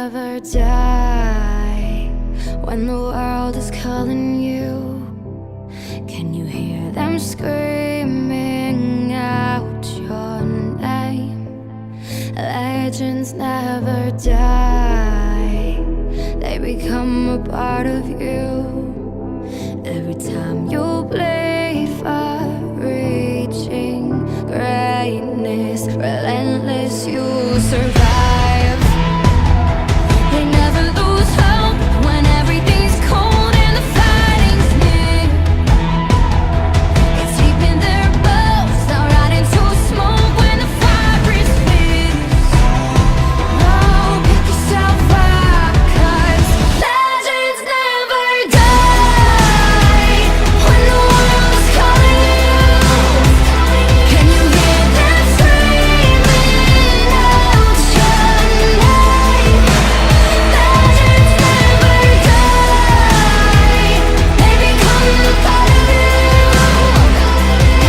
never die. When the world is calling you, can you hear them screaming out your name? Legends never die, they become a part of you. Every time you bleed for reaching greatness, relentless, you survive. They never lose hope when everything's cold and the fighting's near. It's deep in their bones, they'll ride into smoke when the fire is fierce. Oh, pick yourself up, 'cause legends never die. When the world is calling you, can you hear them screaming out your name? Legends never die, they become a part of you.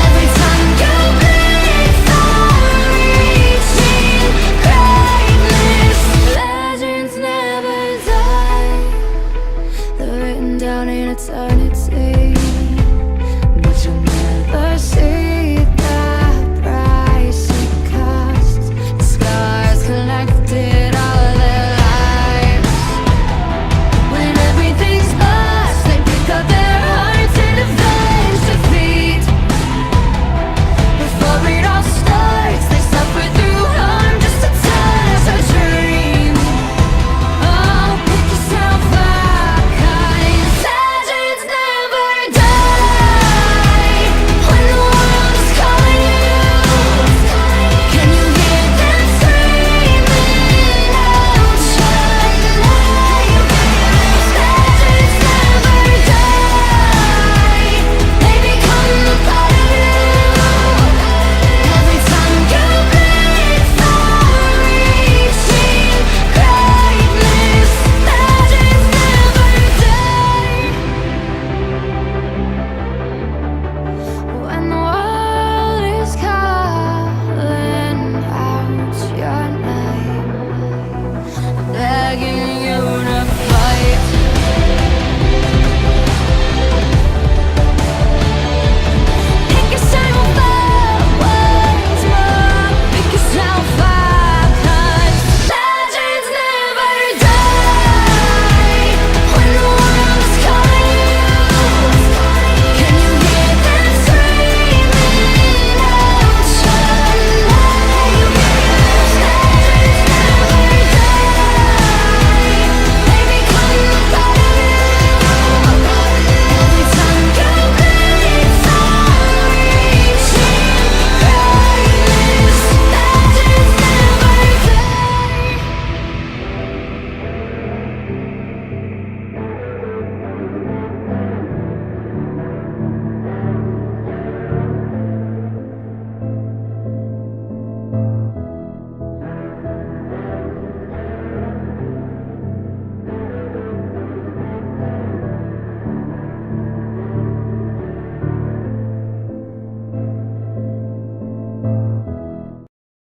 Every time you bleed for reaching greatness, legends never die. They're written down in eternity.